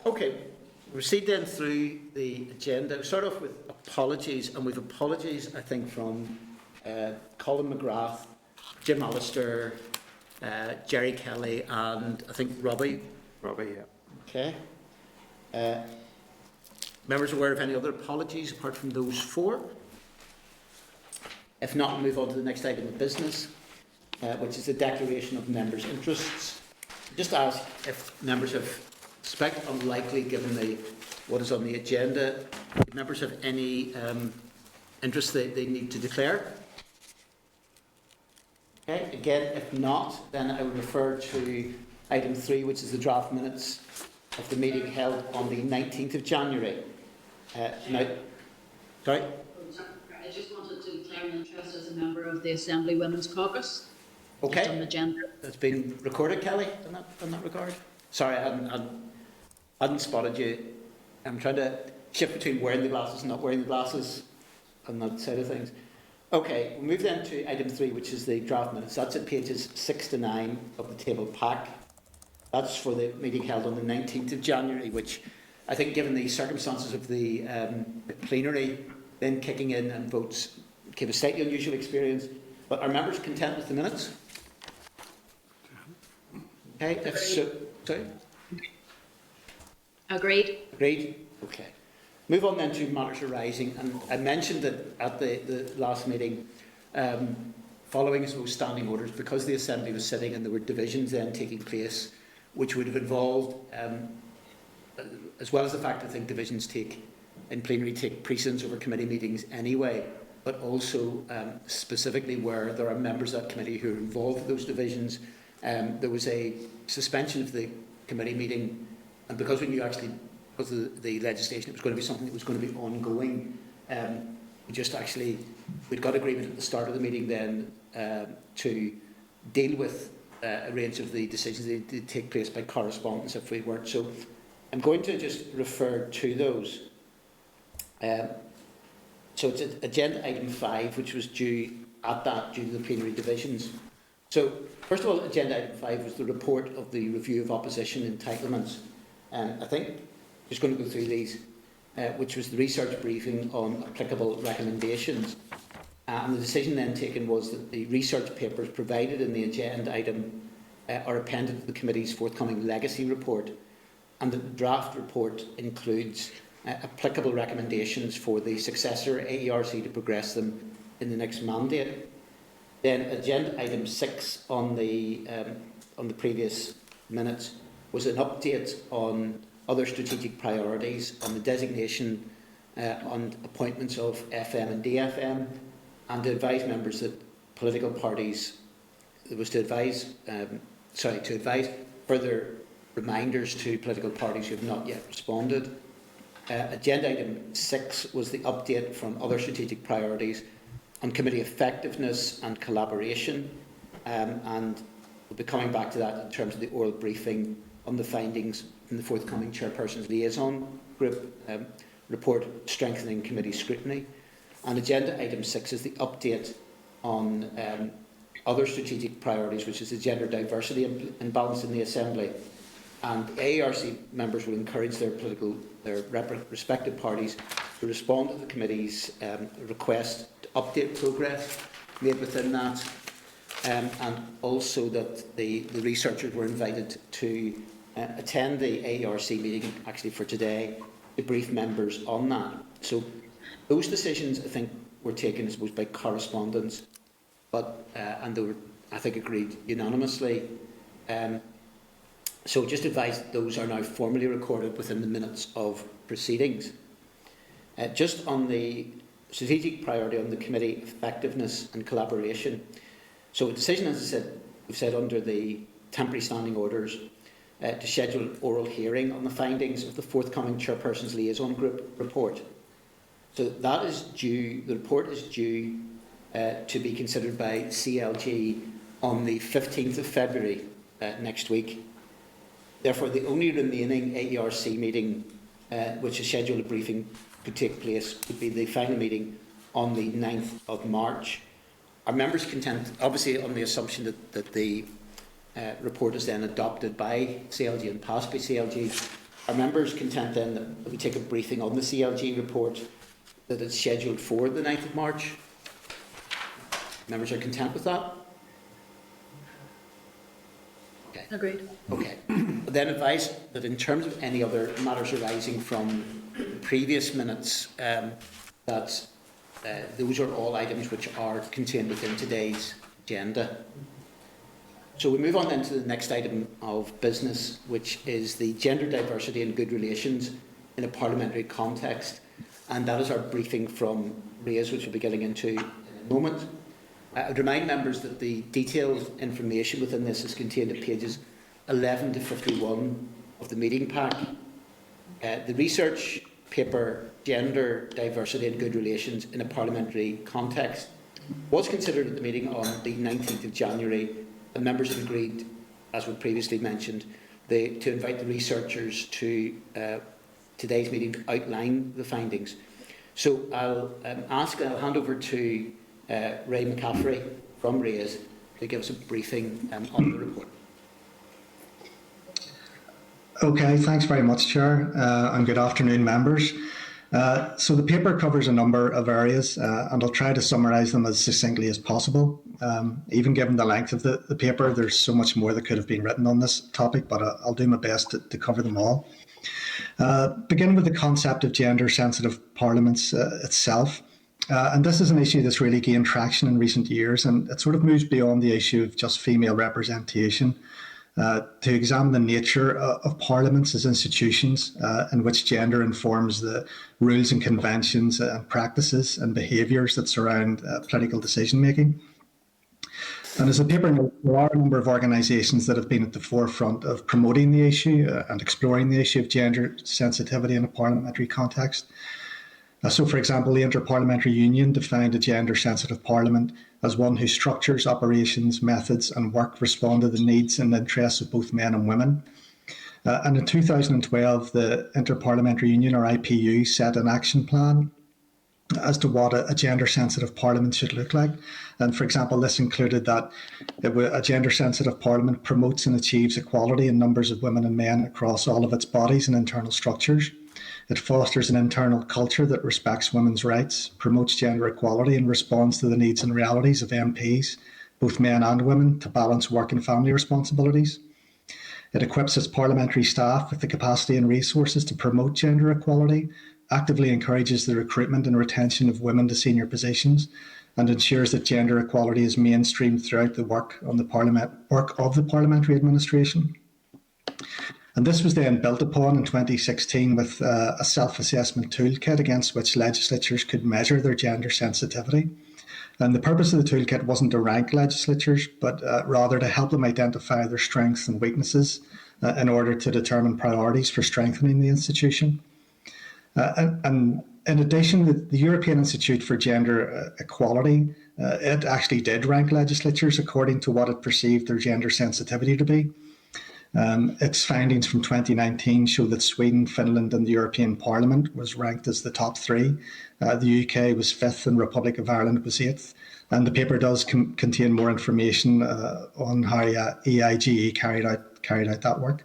Okay, proceed then through the agenda. We start off with apologies, and we've apologies, I think, from Colin McGrath, Jim Allister, Jerry Kelly, and I think Robbie. Robbie, yeah. Okay. Members aware of any other apologies apart from those four? If not, we'll move on to the next item of business, which is the declaration of members' interests. Just ask if members have suspect unlikely, given what is on the agenda, if members have any interest they need to declare. Okay, again, if not, then I would refer to item 3, which is the draft minutes of the meeting held on the 19th of January. Now, sorry? I just wanted to declare an interest as a member of the Assembly Women's Caucus. Okay. On the agenda. That's been recorded, Kelly, in that regard. Sorry, I hadn't spotted you. I'm trying to shift between wearing the glasses and not wearing the glasses on that side of things. Okay, we'll move then to item 3, which is the draft minutes. That's at pages 6 to 9 of the table pack. That's for the meeting held on the 19th of January, which I think, given the circumstances of the plenary then kicking in and votes, gave a slightly unusual experience. But are members content with the minutes? Okay, if so, sorry? Agreed. Agreed? Okay. Move on then to matters arising. And I mentioned that at the last meeting, following, I suppose, standing orders, because the Assembly was sitting and there were divisions then taking place, which would have involved, as well as the fact that I think divisions in plenary take precedence over committee meetings anyway, but also specifically where there are members of that committee who are involved in those divisions. There was a suspension of the committee meeting, and because we knew actually, because of the legislation, it was going to be something that was going to be ongoing, we'd got agreement at the start of the meeting then to deal with a range of the decisions that did take place by correspondence if we weren't. So I'm going to just refer to those. So it's agenda item 5, which was due to the plenary divisions. So first of all, agenda item 5 was the report of the review of opposition entitlements. I think just going to go through these, which was the research briefing on applicable recommendations. And the decision then taken was that the research papers provided in the agenda item are appended to the committee's forthcoming legacy report, and that the draft report includes applicable recommendations for the successor AERC to progress them in the next mandate. Then agenda item 6 on the previous minutes was an update on other strategic priorities, on the designation and appointments of FM and DFM, and to advise members that political parties, it was to advise further reminders to political parties who have not yet responded. Agenda item 6 was the update from other strategic priorities on committee effectiveness and collaboration, and we'll be coming back to that in terms of the oral briefing on the findings in the forthcoming Chairperson's Liaison Group report, strengthening committee scrutiny. And agenda item 6 is the update on other strategic priorities, which is the gender diversity imbalance in the Assembly. And AERC members will encourage their respective parties to respond to the committee's request to update progress made within that, and also that the researchers were invited to attend the AERC meeting, actually for today, to brief members on that. So those decisions, I think, were taken, I suppose, by correspondence, but and they were, I think, agreed unanimously. So just advise that those are now formally recorded within the minutes of proceedings. Just on the strategic priority on the committee effectiveness and collaboration. So a decision, as I said, we've said under the temporary standing orders to schedule an oral hearing on the findings of the forthcoming Chairperson's Liaison Group report. So that is due, the report is due to be considered by CLG on the 15th of February next week. Therefore, the only remaining AERC meeting which is scheduled a briefing could take place would be the final meeting on the 9th of March. Are members content, obviously on the assumption that the report is then adopted by CLG and passed by CLG, Are members content then that we take a briefing on the CLG report, that it's scheduled for the 9th of March? Members are content with that? Okay. Agreed. Okay. Then advise that in terms of any other matters arising from previous minutes, that those are all items which are contained within today's agenda. So we move on then to the next item of business, which is the gender diversity and good relations in a parliamentary context. And that is our briefing from Reyes, which we'll be getting into in a moment. I would remind members that the detailed information within this is contained at pages 11 to 51 of the meeting pack. The research paper, Gender Diversity and Good Relations in a Parliamentary Context, was considered at the meeting on the 19th of January, and members have agreed, as we previously mentioned, to invite the researchers to today's meeting to outline the findings. So I'll hand over to Ray McCaffrey from Reyes to give us a briefing on the report. Okay, thanks very much, Chair, and good afternoon, members. So the paper covers a number of areas, and I'll try to summarise them as succinctly as possible. Even given the length of the paper, there's so much more that could have been written on this topic, but I'll do my best to cover them all. Begin with the concept of gender-sensitive parliaments itself. And this is an issue that's really gained traction in recent years, and it sort of moves beyond the issue of just female representation to examine the nature of parliaments as institutions in which gender informs the rules and conventions and practices and behaviours that surround political decision making. And as the paper notes, there are a number of organisations that have been at the forefront of promoting the issue and exploring the issue of gender sensitivity in a parliamentary context. So, for example, the Interparliamentary Union defined a gender-sensitive parliament as one whose structures, operations, methods and work respond to the needs and interests of both men and women. And in 2012, the Interparliamentary Union, or IPU, set an action plan as to what a gender-sensitive parliament should look like. And for example, this included that a gender-sensitive parliament promotes and achieves equality in numbers of women and men across all of its bodies and internal structures. It fosters an internal culture that respects women's rights, promotes gender equality and responds to the needs and realities of MPs, both men and women, to balance work and family responsibilities. It equips its parliamentary staff with the capacity and resources to promote gender equality, actively encourages the recruitment and retention of women to senior positions, and ensures that gender equality is mainstreamed throughout the work of the parliamentary administration. And this was then built upon in 2016 with a self-assessment toolkit against which legislatures could measure their gender sensitivity. And the purpose of the toolkit wasn't to rank legislatures, but rather to help them identify their strengths and weaknesses in order to determine priorities for strengthening the institution. And in addition, the European Institute for Gender Equality, it actually did rank legislatures according to what it perceived their gender sensitivity to be. Its findings from 2019 show that Sweden, Finland and the European Parliament was ranked as the top three. The UK was fifth and Republic of Ireland was eighth. And the paper does contain more information on how EIGE carried out that work.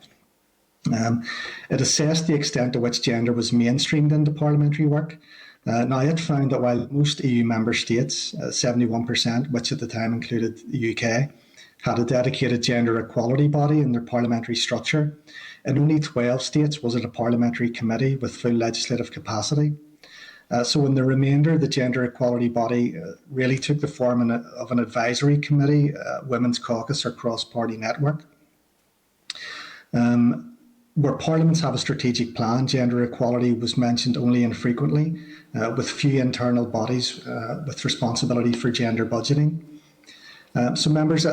It assessed the extent to which gender was mainstreamed into parliamentary work. Now, it found that while most EU member states, 71%, which at the time included the UK, had a dedicated gender equality body in their parliamentary structure, in only 12 states was it a parliamentary committee with full legislative capacity. So in the remainder, the gender equality body really took the form of an advisory committee, women's caucus or cross-party network. Where parliaments have a strategic plan, gender equality was mentioned only infrequently, with few internal bodies with responsibility for gender budgeting. So members,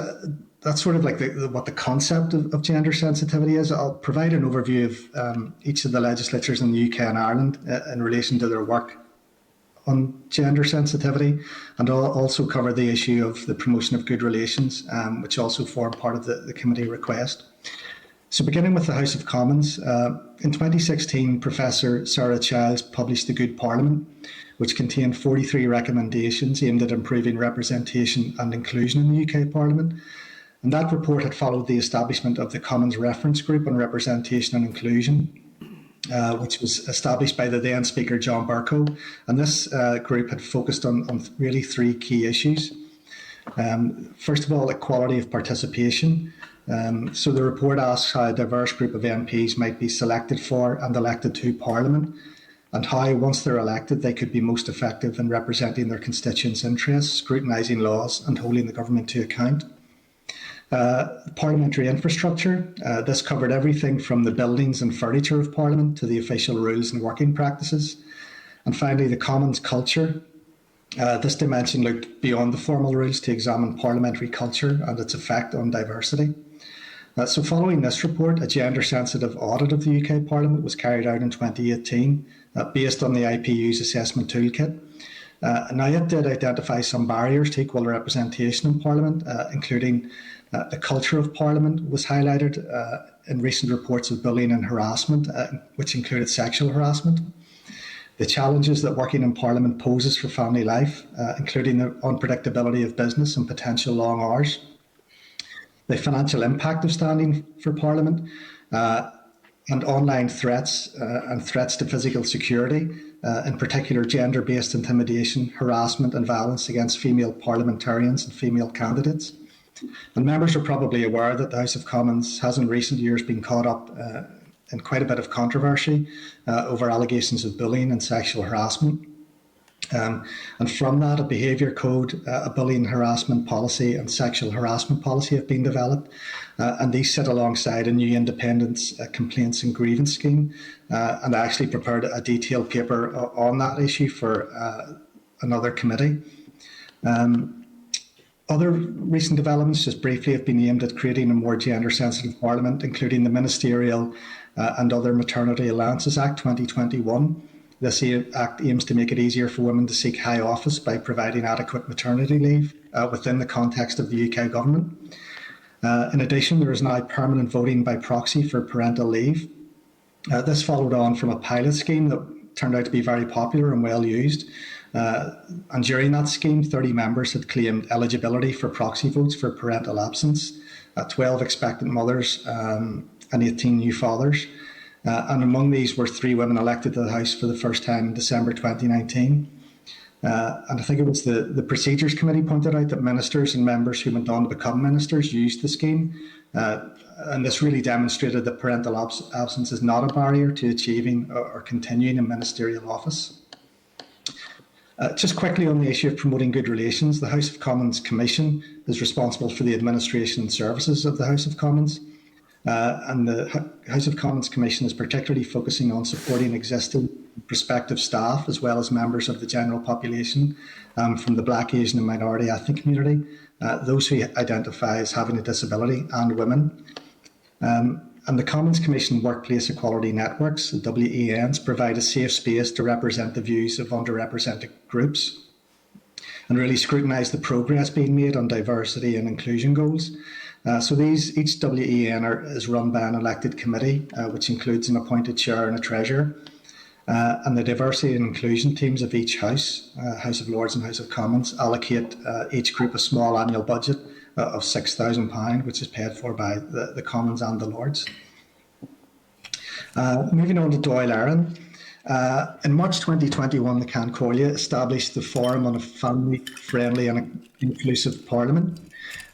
that's sort of like what the concept of gender sensitivity is. I'll provide an overview of each of the legislatures in the UK and Ireland in relation to their work on gender sensitivity, and I'll also cover the issue of the promotion of good relations, which also formed part of the committee request. So beginning with the House of Commons, in 2016, Professor Sarah Childs published The Good Parliament, which contained 43 recommendations aimed at improving representation and inclusion in the UK Parliament. And that report had followed the establishment of the Commons Reference Group on Representation and Inclusion. which was established by the then Speaker John Bercow. And this group had focused on really three key issues. First of all, equality of participation. So the report asks how a diverse group of MPs might be selected for and elected to Parliament, and how, once they're elected, they could be most effective in representing their constituents' interests, scrutinising laws and holding the government to account. Parliamentary infrastructure. This covered everything from the buildings and furniture of Parliament to the official rules and working practices. And finally, the Commons culture. This dimension looked beyond the formal rules to examine parliamentary culture and its effect on diversity. So following this report, a gender-sensitive audit of the UK Parliament was carried out in 2018 based on the IPU's assessment toolkit. Now, it did identify some barriers to equal representation in Parliament, including the culture of Parliament was highlighted in recent reports of bullying and harassment, which included sexual harassment. The challenges that working in Parliament poses for family life, including the unpredictability of business and potential long hours. The financial impact of standing for Parliament, and online threats and threats to physical security, in particular gender-based intimidation, harassment and violence against female parliamentarians and female candidates. And members are probably aware that the House of Commons has in recent years been caught up in quite a bit of controversy over allegations of bullying and sexual harassment. And from that, a behaviour code, a bullying harassment policy and sexual harassment policy have been developed. And these sit alongside a new independence complaints and grievance scheme. And I actually prepared a detailed paper on that issue for another committee. Other recent developments, just briefly, have been aimed at creating a more gender-sensitive Parliament, including the Ministerial and Other Maternity Allowances Act 2021. This Act aims to make it easier for women to seek high office by providing adequate maternity leave within the context of the UK government. In addition, there is now permanent voting by proxy for parental leave. This followed on from a pilot scheme that turned out to be very popular and well used. And during that scheme, 30 members had claimed eligibility for proxy votes for parental absence, 12 expectant mothers and 18 new fathers. And among these were 3 women elected to the House for the first time in December 2019. And I think it was the Procedures Committee pointed out that ministers and members who went on to become ministers used the scheme. And this really demonstrated that parental absence is not a barrier to achieving or continuing in ministerial office. Just quickly on the issue of promoting good relations, the House of Commons Commission is responsible for the administration and services of the House of Commons. And the House of Commons Commission is particularly focusing on supporting existing prospective staff as well as members of the general population from the Black, Asian and minority ethnic community, those who identify as having a disability and women. And the Commons Commission Workplace Equality Networks, the WENs, provide a safe space to represent the views of underrepresented groups and really scrutinise the progress being made on diversity and inclusion goals. So each WEN is run by an elected committee, which includes an appointed chair and a treasurer. And the diversity and inclusion teams of each House, House of Lords and House of Commons, allocate each group a small annual budget of £6,000, which is paid for by the Commons and the Lords. Moving on to Dáil Éireann. In March 2021, the Can Comhairle established the Forum on a Family-Friendly and Inclusive Parliament,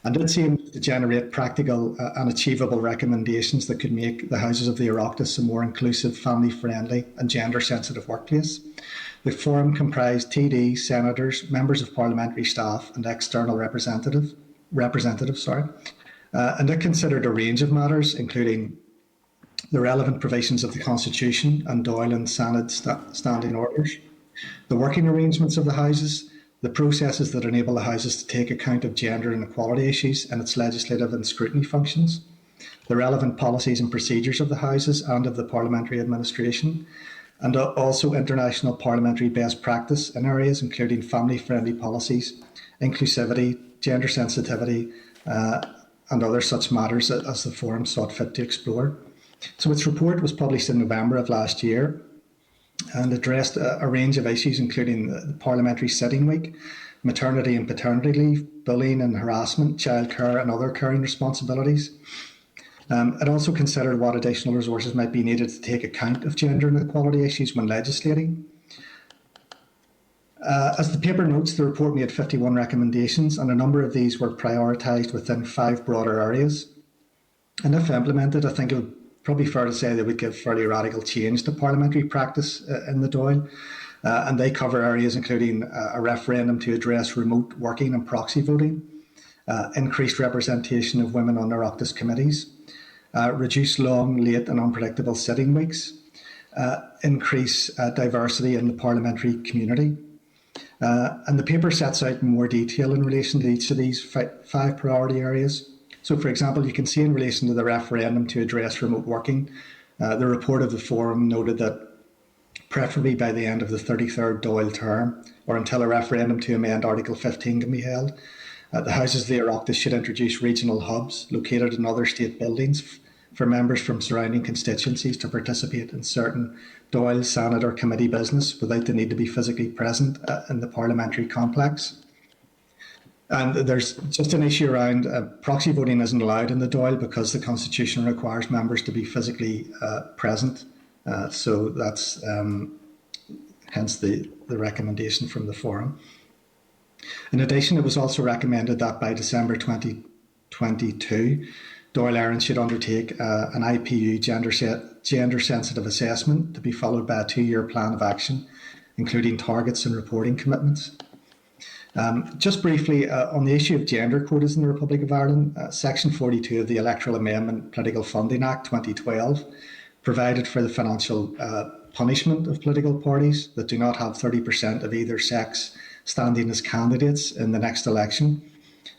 and its aim to generate practical and achievable recommendations that could make the Houses of the Oireachtas a more inclusive, family-friendly and gender-sensitive workplace. The forum comprised TDs, senators, members of parliamentary staff and external representatives, and it considered a range of matters, including the relevant provisions of the Constitution and Dáil and Seanad standing orders, the working arrangements of the Houses, the processes that enable the Houses to take account of gender and equality issues in its legislative and scrutiny functions, the relevant policies and procedures of the Houses and of the parliamentary administration, and also international parliamentary best practice in areas including family-friendly policies, inclusivity, gender sensitivity, and other such matters as the forum sought fit to explore. So its report was published in November of last year and addressed a range of issues, including the parliamentary sitting week, maternity and paternity leave, bullying and harassment, childcare and other caring responsibilities. It also considered what additional resources might be needed to take account of gender inequality issues when legislating. As the paper notes, the report made 51 recommendations, and a number of these were prioritised within 5 broader areas. And if implemented, I think it would probably fair to say they would give fairly radical change to parliamentary practice in the Dáil. And they cover areas including a referendum to address remote working and proxy voting, increased representation of women on Oireachtas committees, reduce long, late and unpredictable sitting weeks, increase diversity in the parliamentary community. And the paper sets out more detail in relation to each of these 5 priority areas. So, for example, you can see in relation to the referendum to address remote working, the report of the forum noted that preferably by the end of the 33rd Dáil term, or until a referendum to amend Article 15 can be held, the Houses of the Oireachtas should introduce regional hubs located in other state buildings for members from surrounding constituencies to participate in certain Dáil, Senate or committee business without the need to be physically present in the parliamentary complex. And there's just an issue around proxy voting isn't allowed in the Dáil because the Constitution requires members to be physically present. So that's hence the recommendation from the forum. In addition, it was also recommended that by December 2022, Dáil Éireann should undertake an IPU gender-sensitive assessment to be followed by a 2-year plan of action, including targets and reporting commitments. Just briefly, on the issue of gender quotas in the Republic of Ireland, Section 42 of the Electoral Amendment Political Funding Act 2012 provided for the financial punishment of political parties that do not have 30% of either sex standing as candidates in the next election,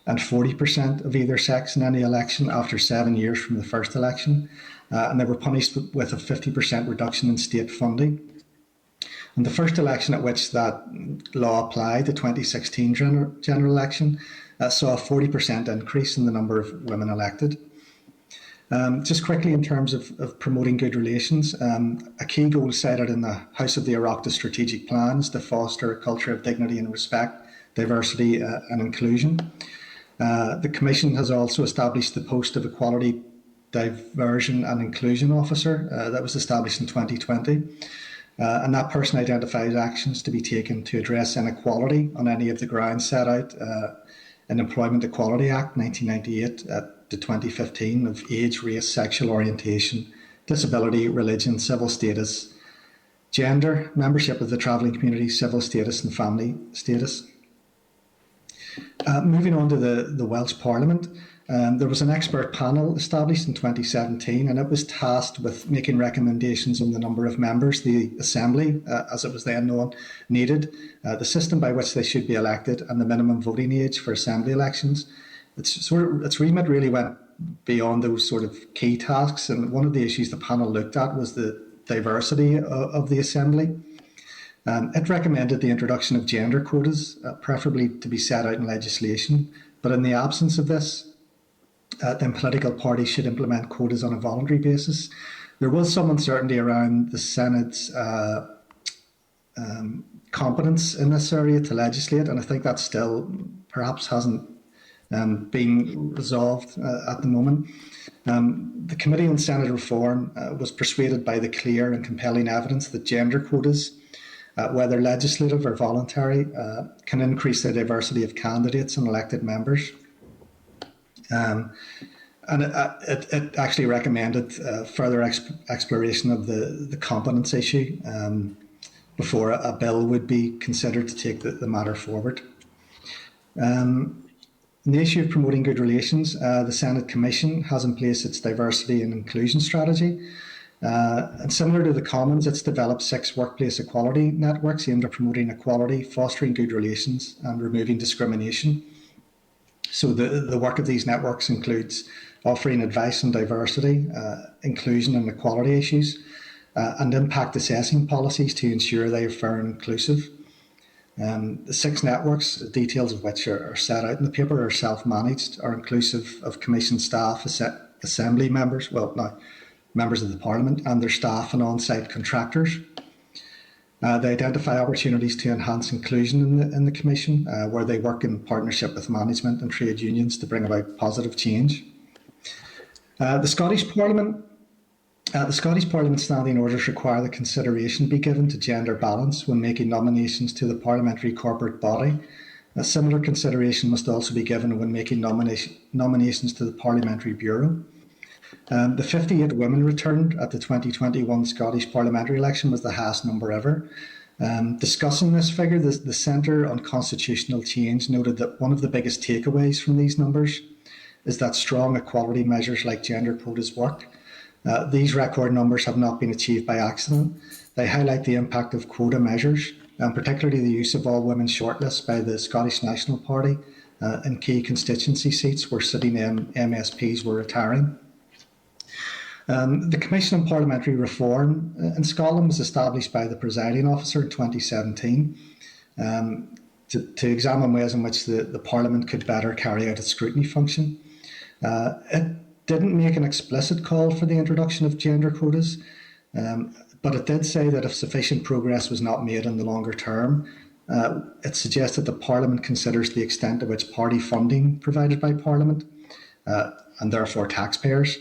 and 40% of either sex in any election after 7 years from the first election. And they were punished with a 50% reduction in state funding. And the first election at which that law applied, the 2016 general election, saw a 40% increase in the number of women elected. Just quickly, in terms of promoting good relations, a key goal cited in the House of the Oireachtas strategic plan is to foster a culture of dignity and respect, diversity and inclusion. The Commission has also established the post of Equality, Diversion and Inclusion Officer that was established in 2020. And that person identifies actions to be taken to address inequality on any of the grounds set out in Employment Equality Act 1998 to 2015 of age, race, sexual orientation, disability, religion, civil status, gender, membership of the travelling community, civil status and family status. Moving on to the Welsh Parliament, there was an expert panel established in 2017 and it was tasked with making recommendations on the number of members the Assembly, as it was then known, needed, the system by which they should be elected and the minimum voting age for Assembly elections. Its remit really went beyond those sort of key tasks, and one of the issues the panel looked at was the diversity of the Assembly. It recommended the introduction of gender quotas, preferably to be set out in legislation, but in the absence of this, then political parties should implement quotas on a voluntary basis. There was some uncertainty around the Senate's competence in this area to legislate, and I think that still perhaps hasn't been resolved at the moment. The Committee on Senate Reform was persuaded by the clear and compelling evidence that gender quotas, whether legislative or voluntary, can increase the diversity of candidates and elected members. And it actually recommended further exploration of the competence issue before a bill would be considered to take the matter forward. On the issue of promoting good relations, the Senate Commission has in place its diversity and inclusion strategy. And similar to the Commons, it's developed 6 workplace equality networks aimed at promoting equality, fostering good relations and removing discrimination. So the work of these networks includes offering advice on diversity, inclusion and equality issues, and impact assessing policies to ensure they are fair and inclusive. The 6 networks, details of which are set out in the paper, are self-managed, are inclusive of Commission staff, Assembly members, members of the Parliament and their staff and on-site contractors. They identify opportunities to enhance inclusion in the Commission, where they work in partnership with management and trade unions to bring about positive change. The Scottish Parliament the Scottish Parliament standing orders require that consideration be given to gender balance when making nominations to the parliamentary corporate body. A similar consideration must also be given when making nominations to the Parliamentary Bureau. The 58 women returned at the 2021 Scottish parliamentary election was the highest number ever. Discussing this figure, the Centre on Constitutional Change noted that one of the biggest takeaways from these numbers is that strong equality measures like gender quotas work. These record numbers have not been achieved by accident. They highlight the impact of quota measures, and particularly the use of all women shortlists by the Scottish National Party in key constituency seats where sitting MSPs were retiring. The Commission on Parliamentary Reform in Scotland was established by the presiding officer in 2017 to examine ways in which the Parliament could better carry out its scrutiny function. It didn't make an explicit call for the introduction of gender quotas, but it did say that if sufficient progress was not made in the longer term, it suggested that Parliament considers the extent to which party funding provided by Parliament, and therefore taxpayers,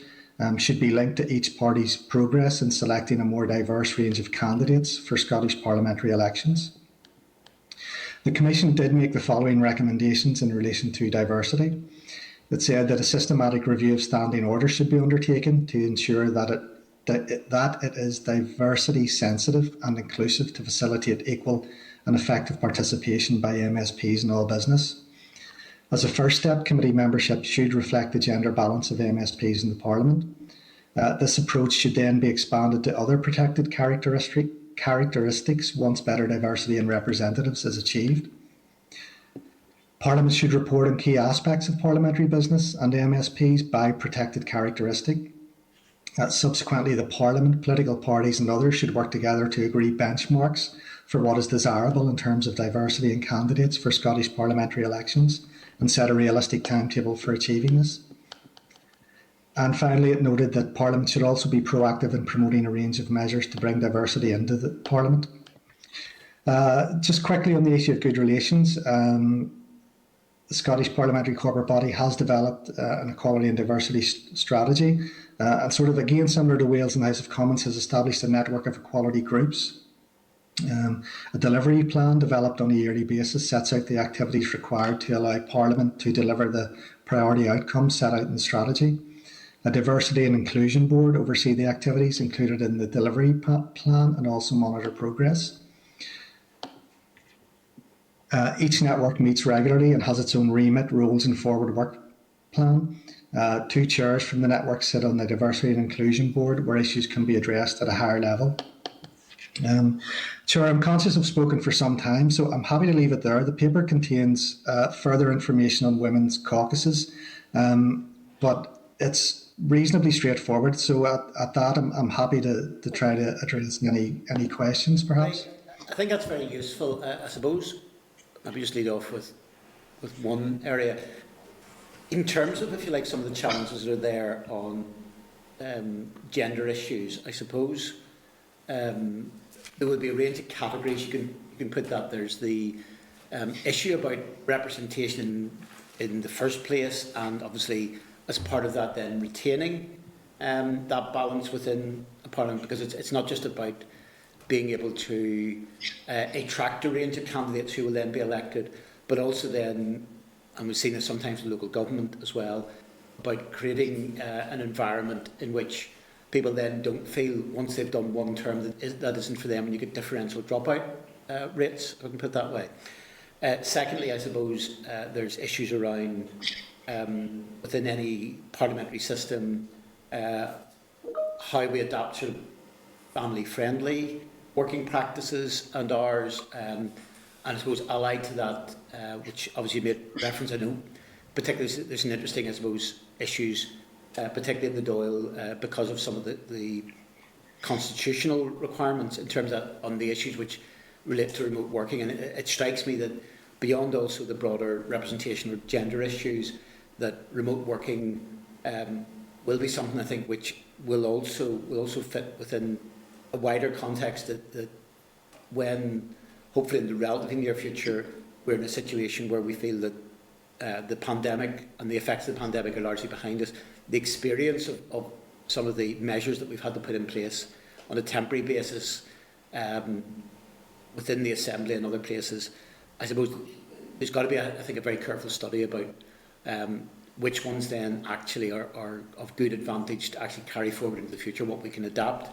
should be linked to each party's progress in selecting a more diverse range of candidates for Scottish parliamentary elections. The Commission did make the following recommendations in relation to diversity. It said that a systematic review of standing orders should be undertaken to ensure that it is diversity sensitive and inclusive to facilitate equal and effective participation by MSPs in all business. As a first step, committee membership should reflect the gender balance of MSPs in the Parliament. This approach should then be expanded to other protected characteristics once better diversity in representatives is achieved. Parliament should report on key aspects of parliamentary business and MSPs by protected characteristic. Subsequently, the Parliament, political parties and others should work together to agree benchmarks for what is desirable in terms of diversity in candidates for Scottish parliamentary elections and set a realistic timetable for achieving this. And finally, it noted that Parliament should also be proactive in promoting a range of measures to bring diversity into the Parliament. Just quickly on the issue of good relations, the Scottish Parliamentary Corporate Body has developed an equality and diversity strategy, and sort of again similar to Wales and the House of Commons, has established a network of equality groups. A delivery plan developed on a yearly basis sets out the activities required to allow Parliament to deliver the priority outcomes set out in the strategy. A diversity and inclusion board oversee the activities included in the delivery plan and also monitor progress. Each network meets regularly and has its own remit, roles and forward work plan. Two chairs from the network sit on the Diversity and Inclusion Board where issues can be addressed at a higher level. Chair, I'm conscious I've spoken for some time, so I'm happy to leave it there. The paper contains further information on women's caucuses, but it's reasonably straightforward. So at that, I'm happy to try to address any questions, perhaps. I think that's very useful. I suppose maybe just lead off with one area. In terms of, if you like, some of the challenges that are there on gender issues, I suppose there would be a range of categories you can put that. There's the issue about representation in the first place, and obviously as part of that then retaining that balance within a parliament, because it's not just about being able to attract a range of candidates who will then be elected, but also then, and we've seen this sometimes in local government as well, about creating an environment in which people then don't feel, once they've done one term, that isn't for them, and you get differential dropout rates, if I can put it that way. Secondly, I suppose there's issues around, within any parliamentary system, how we adapt to family-friendly working practices and hours, and I suppose allied to that, which obviously you made reference, I know, particularly there's an interesting, I suppose, issues, particularly in the Dáil, because of some of the constitutional requirements in terms of on the issues which relate to remote working, and it strikes me that beyond also the broader representation of gender issues, that remote working will be something, I think, which will also fit within a wider context that when, hopefully in the relatively near future, we're in a situation where we feel that the pandemic and the effects of the pandemic are largely behind us, the experience of some of the measures that we've had to put in place on a temporary basis within the Assembly and other places, I suppose there's got to be, I think, a very careful study about which ones then actually are of good advantage to actually carry forward into the future, what we can adapt.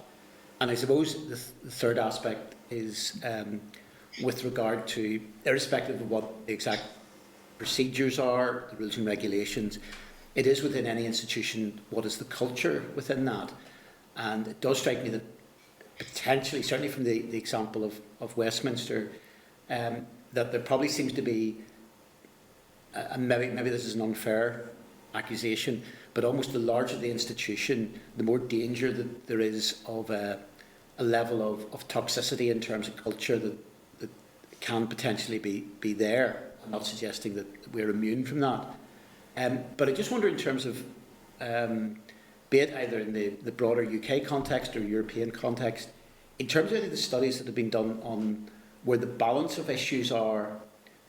And I suppose the third aspect is with regard to, irrespective of what the exact procedures are, the rules and regulations, it is within any institution, what is the culture within that? And it does strike me that potentially, certainly from the example of Westminster, that there probably seems to be, and maybe this is an unfair accusation, but almost the larger the institution, the more danger that there is of a level of toxicity in terms of culture that can potentially be there. I'm not suggesting that we're immune from that. But I just wonder, in terms of, be it either in the broader UK context or European context, in terms of the studies that have been done on where the balance of issues are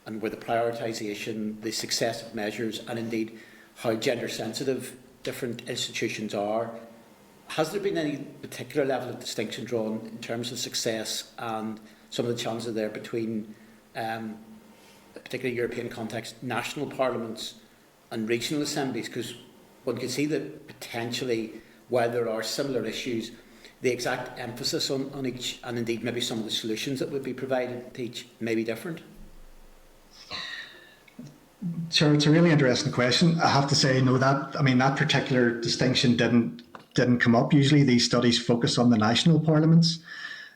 and where the prioritisation, the successive measures, and indeed how gender sensitive different institutions are, has there been any particular level of distinction drawn in terms of success and some of the challenges there between, particularly European context, national parliaments and regional assemblies? Because one can see that potentially, while there are similar issues, the exact emphasis on each, and indeed maybe some of the solutions that would be provided to each, may be different. Sure, it's a really interesting question. I have to say, no, that particular distinction didn't come up. Usually, these studies focus on the national parliaments,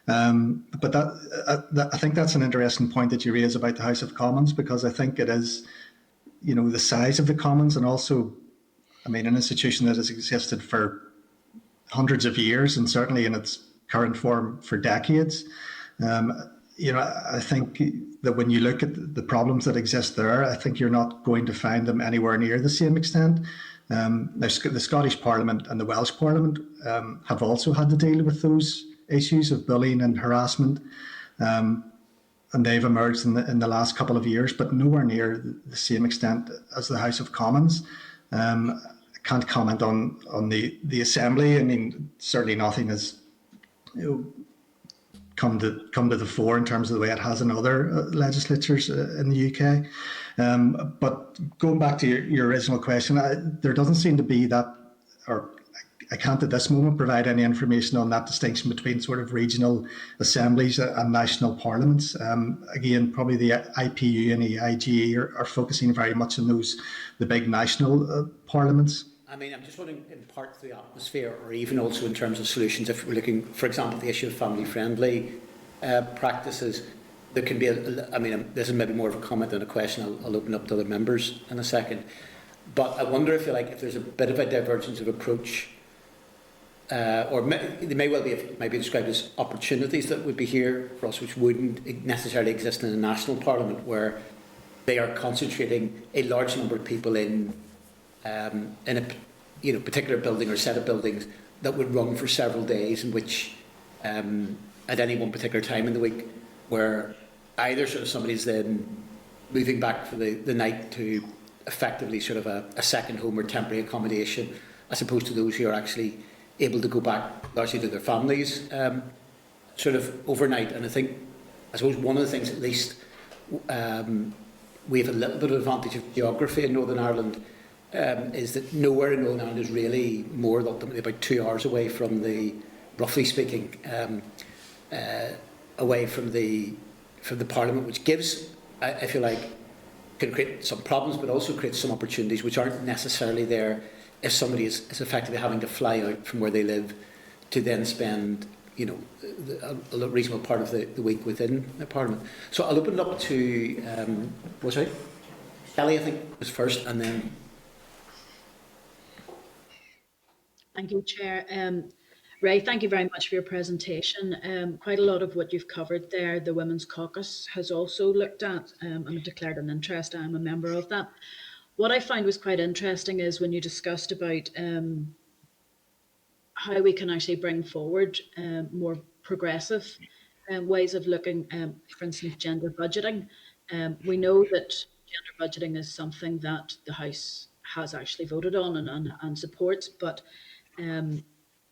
but I think that's an interesting point that you raise about the House of Commons, because I think it is, the size of the Commons, and also, an institution that has existed for hundreds of years, and certainly in its current form for decades. I think that when you look at the problems that exist there, I think you're not going to find them anywhere near the same extent. The Scottish Parliament and the Welsh Parliament have also had to deal with those issues of bullying and harassment, and they've emerged in the last couple of years, but nowhere near the same extent as the House of Commons. I can't comment on the Assembly. Certainly nothing has come to the fore in terms of the way it has in other legislatures in the UK. But going back to your original question, there doesn't seem to be that, or I can't at this moment provide any information on that distinction between sort of regional assemblies and national parliaments. Again, probably the IPU and the IGE are focusing very much on the big national parliaments. I'm just wondering, in part through the atmosphere, or even also in terms of solutions, if we're looking, for example, at the issue of family-friendly practices, there can be, this is maybe more of a comment than a question. I'll open up to other members in a second. But I wonder if there's a bit of a divergence of approach, or they may well be described as opportunities that would be here for us, which wouldn't necessarily exist in a national parliament, where they are concentrating a large number of people in a particular building or set of buildings that would run for several days, in which at any one particular time in the week, where either sort of somebody's then moving back for the night to effectively sort of a second home or temporary accommodation, as opposed to those who are actually able to go back largely to their families sort of overnight. And I suppose one of the things, at least, we have a little bit of advantage of geography in Northern Ireland, is that nowhere in Northern Ireland is really more than ultimately about 2 hours away from roughly speaking, away from the Parliament, which gives, I feel like, can create some problems, but also creates some opportunities which aren't necessarily there if somebody is effectively having to fly out from where they live to then spend, a reasonable part of the week within the Parliament. So I'll open it up to, Kelly, I think, was first, and then. Thank you, Chair. Ray, thank you very much for your presentation. Quite a lot of what you've covered there, the Women's Caucus has also looked at and declared an interest. I'm a member of that. What I found was quite interesting is when you discussed about how we can actually bring forward more progressive ways of looking, for instance, gender budgeting. We know that gender budgeting is something that the House has actually voted on and supports, but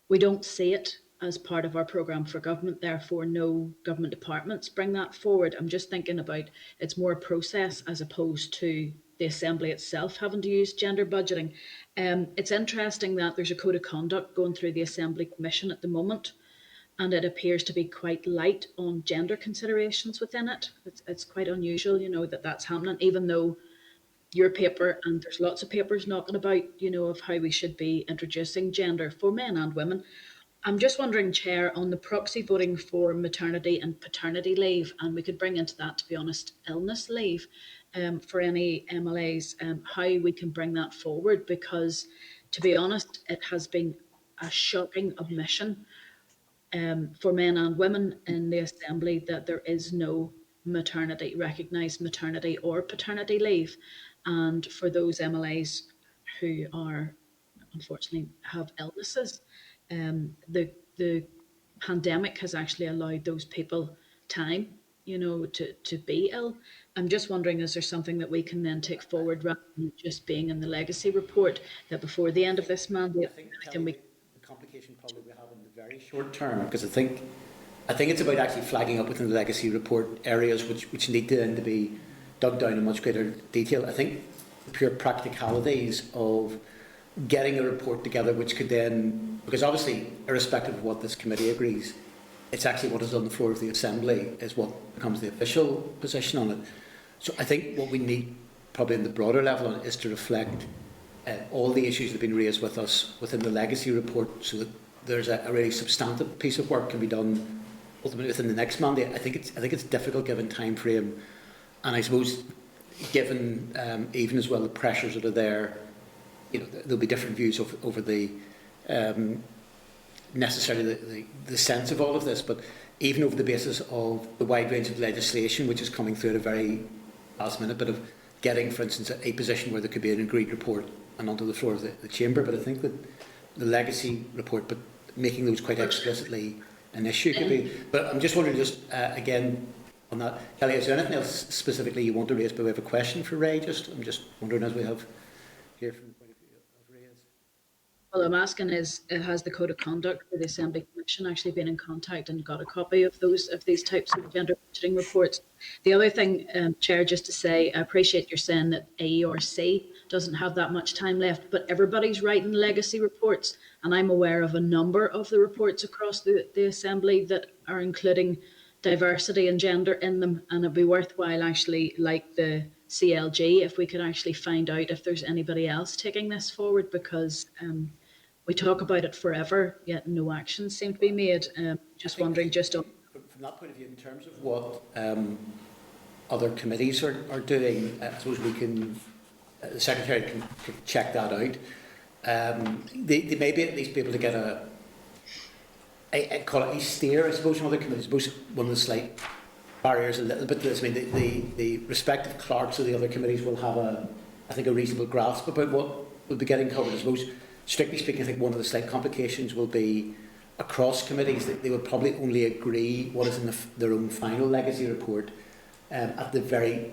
we don't see it as part of our programme for government. Therefore, no government departments bring that forward. I'm just thinking about it's more a process as opposed to the Assembly itself having to use gender budgeting. It's interesting that there's a code of conduct going through the Assembly Commission at the moment, and it appears to be quite light on gender considerations within it. It's quite unusual, that that's happening, even though your paper, and there's lots of papers knocking about, of how we should be introducing gender for men and women. I'm just wondering, Chair, on the proxy voting for maternity and paternity leave, and we could bring into that, to be honest, illness leave for any MLAs, how we can bring that forward, because, to be honest, it has been a shocking omission for men and women in the Assembly that there is no recognised maternity or paternity leave. And for those MLAs who are, unfortunately, have illnesses, the pandemic has actually allowed those people time, to be ill. I'm just wondering, is there something that we can then take forward rather than just being in the legacy report, that before the end of this mandate, I think, anything we... the complication probably we have in the very short term, because I think it's about actually flagging up within the legacy report areas which need to then to be dug down in much greater detail. I think the pure practicalities of getting a report together which could then, because obviously irrespective of what this committee agrees, it's actually what is on the floor of the Assembly is what becomes the official position on it. So I think what we need probably in the broader level on it is to reflect all the issues that have been raised with us within the legacy report, so that there's a really substantive piece of work can be done ultimately within the next mandate. I think it's difficult given time frame, and I suppose given even as well the pressures that are there. There'll be different views over the necessarily the sense of all of this, but even over the basis of the wide range of legislation which is coming through at a very last minute, but of getting, for instance, a position where there could be an agreed report and onto the floor of the Chamber. But I think that the legacy report, but making those quite explicitly an issue could be. But I'm just wondering, again, on that, Kelly, is there anything else specifically you want to raise by way of a question for Ray? I'm just wondering, as we have here from the point of view of Ray. Well, I'm asking has the Code of Conduct for the Assembly Commission actually been in contact and got a copy of these types of gender budgeting reports? The other thing, Chair, just to say, I appreciate you're saying that AERC doesn't have that much time left, but everybody's writing legacy reports, and I'm aware of a number of the reports across the Assembly that are including diversity and gender in them, and it'd be worthwhile actually, like the CLG, if we could actually find out if there's anybody else taking this forward, because we talk about it forever, yet no actions seem to be made. Just wondering, just on... From that point of view, in terms of what other committees are doing, I suppose we can, the Secretary can check that out. They may be at least be able to get I call it a steer, I suppose, from other committees. I suppose one of the slight barriers a little bit to this. I mean, the respective clerks of the other committees will have I think, a reasonable grasp about what will be getting covered. I suppose, strictly speaking, I think one of the slight complications will be across committees that they will probably only agree what is in their own final legacy report at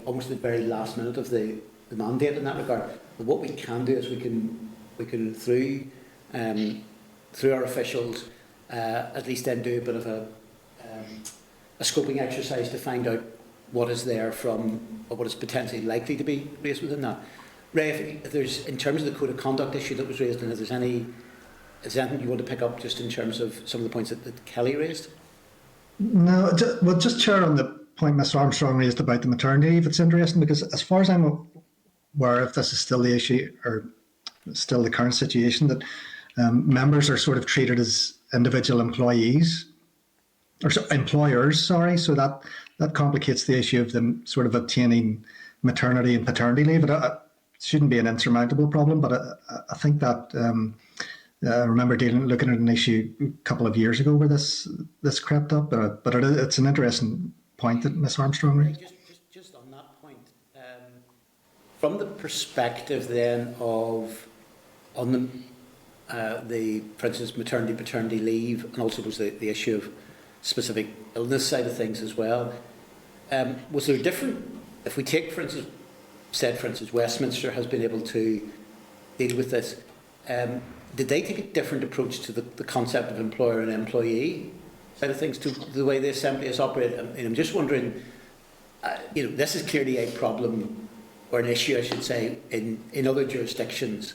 almost the very last minute of the mandate in that regard. But what we can do is we can through our officials at least then do a bit of a scoping exercise to find out what is there from or what is potentially likely to be raised within that. Ray, if there's, in terms of the code of conduct issue that was raised, and if there's anything you want to pick up just in terms of some of the points that Kelly raised? No, just Chair, on the point Mr Armstrong raised about the maternity leave, it's interesting because as far as I'm aware, if this is still the issue or still the current situation, that members are sort of treated as individual employees or employers, sorry, so that complicates the issue of them sort of obtaining maternity and paternity leave. It shouldn't be an insurmountable problem, but I think that I remember looking at an issue a couple of years ago where this crept up, but it's an interesting point that Ms Armstrong raised. Just on that point, from the perspective then of on the for instance maternity paternity leave, and also was the issue of specific illness side of things as well, was there different, if we take for instance Westminster has been able to deal with this, did they take a different approach to the concept of employer and employee side of things, to the way the Assembly has operated? I mean, I'm just wondering, this is clearly a problem, or an issue, I should say, in other jurisdictions,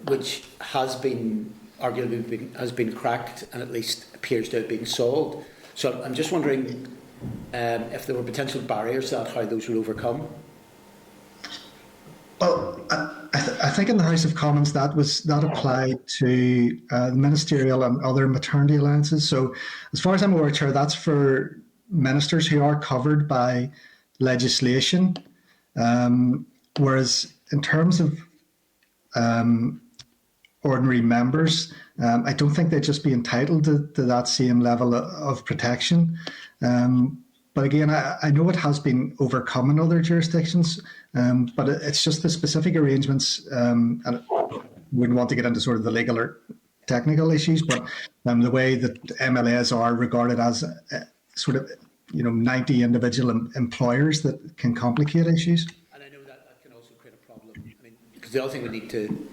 which has been arguably has been cracked and at least appears to have been solved. So I'm just wondering if there were potential barriers to that, how those were overcome. Well, I think in the House of Commons that applied to ministerial and other maternity allowances. So, as far as I'm aware, Chair, that's for ministers who are covered by legislation. Whereas in terms of ordinary members, I don't think they'd just be entitled to that same level of protection. But again, I know it has been overcome in other jurisdictions, but it's just the specific arrangements, and I wouldn't want to get into sort of the legal or technical issues, but the way that MLAs are regarded as sort of 90 individual employers that can complicate issues. And I know that can also create a problem. I mean, because the other thing we need to,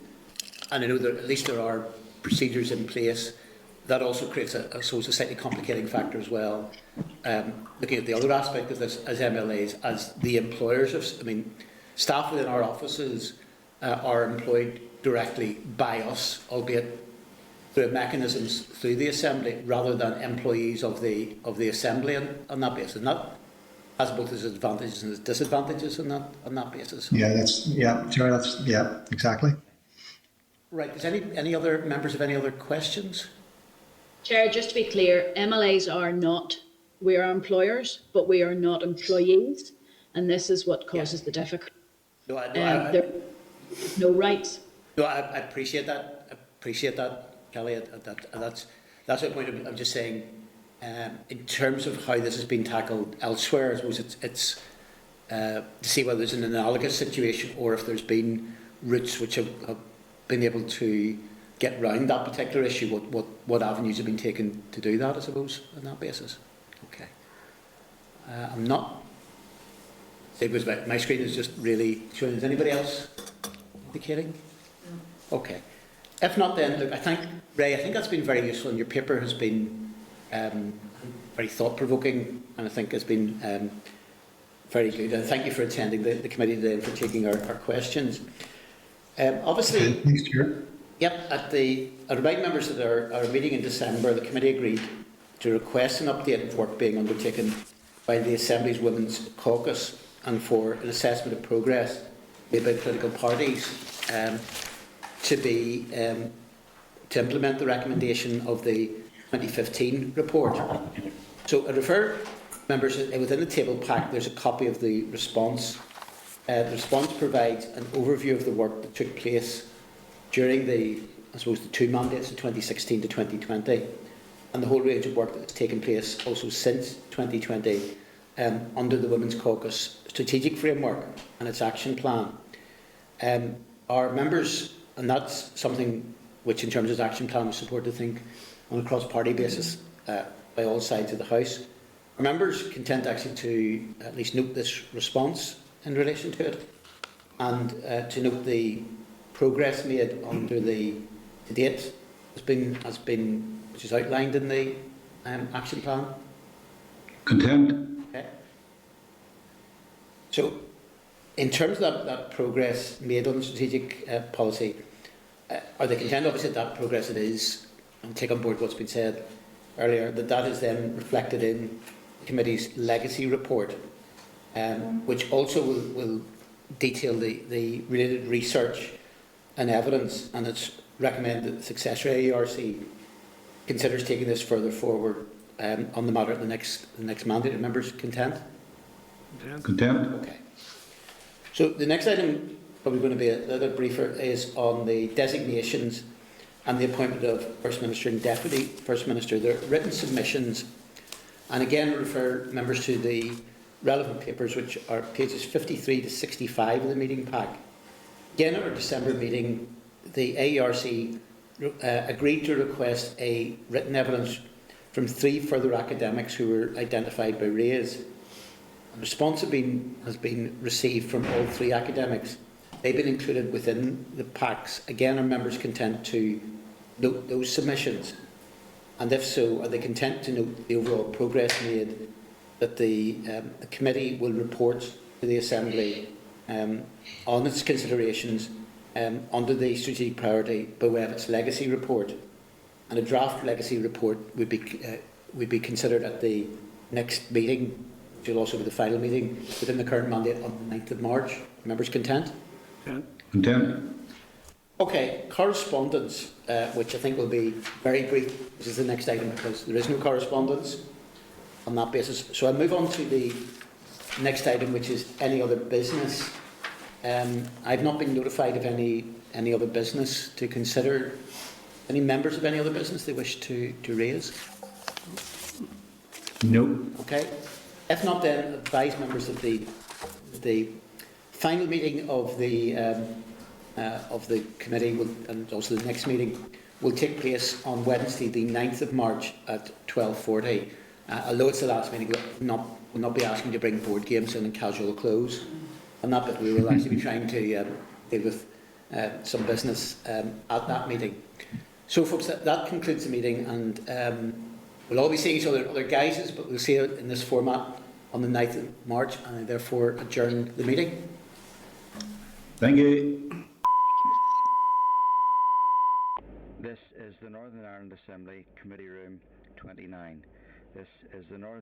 and I know that at least there are procedures in place, that also creates a slightly complicating factor as well. Looking at the other aspect of this as MLAs, as the employers of, staff within our offices are employed directly by us, albeit through mechanisms through the Assembly, rather than employees of the Assembly on that basis. And that has both its advantages and its disadvantages on that basis. Yeah, exactly. Right. Does any other members have any other questions? Chair, just to be clear, MLAs are not, we are employers, but we are not employees, and this is what causes the difficulty. No, there are no rights. No, I appreciate that. Kelly. That's the point. I'm just saying, in terms of how this has been tackled elsewhere, I suppose it's to see whether there's an analogous situation or if there's been routes which have been able to get round that particular issue. What avenues have been taken to do that, I suppose, on that basis. Okay. I'm not. Because my screen is just really showing. Is anybody else indicating? No. Okay. If not, then look. I think Ray. I think that's been very useful, and your paper has been very thought-provoking, and I think has been very good. And thank you for attending the committee today and for taking our questions. Obviously. Thanks, Chair. Yep, I remind members that our meeting in December, the committee agreed to request an update of work being undertaken by the Assembly's Women's Caucus and for an assessment of progress made by political parties to implement the recommendation of the 2015 report. So I refer members within the table pack. There's a copy of the response. The response provides an overview of the work that took place during the 2 mandates in 2016 to 2020, and the whole range of work that's taken place also since 2020 under the Women's Caucus strategic framework and its action plan. Our members, and that's something which in terms of action plan was supported, I think, on a cross-party basis by all sides of the House. Our members content actually to at least note this response in relation to it, and to note the progress made under the date has been which is outlined in the action plan. Content. Okay. So, in terms of that progress made on the strategic policy, are they content? Obviously, that progress it is, and take on board what's been said earlier, that is then reflected in the committee's legacy report, which also will detail the related research and evidence, and it's recommended that the successor AERC considers taking this further forward on the matter at the next mandate. Are members content? Content. Okay. So the next item, probably going to be a little bit briefer, is on the designations and the appointment of First Minister and Deputy First Minister. There are written submissions, and again refer members to the relevant papers, which are pages 53 to 65 of the meeting pack. Again, at our December meeting, the AERC agreed to request a written evidence from 3 further academics who were identified by RAISE. A response has been received from all 3 academics, they've been included within the packs. Again, are members content to note those submissions? And if so, are they content to note the overall progress made, that the committee will report to the Assembly on its considerations under the strategic priority by way of its legacy report? And a draft legacy report would be considered at the next meeting, which will also be the final meeting within the current mandate on the 9th of March. Members content? Content. Okay, correspondence, which I think will be very brief. This is the next item because there is no correspondence on that basis. So I'll move on to the next item, which is any other business. I've not been notified of any other business to consider. Any members of any other business they wish to raise? No. Okay. If not, then advise members that the final meeting of the committee and also the next meeting will take place on Wednesday, the 9th of March at 12:40. Although it's the last meeting, we'll not be asking to bring board games in casual clothes. And that, but we will actually be trying to deal with some business at that meeting. So, folks, that concludes the meeting, and we'll all be seeing each other in other guises, but we'll see it in this format on the 9th of March, and I therefore adjourn the meeting. Thank you. This is the Northern Ireland Assembly Committee Room 29. This is the Northern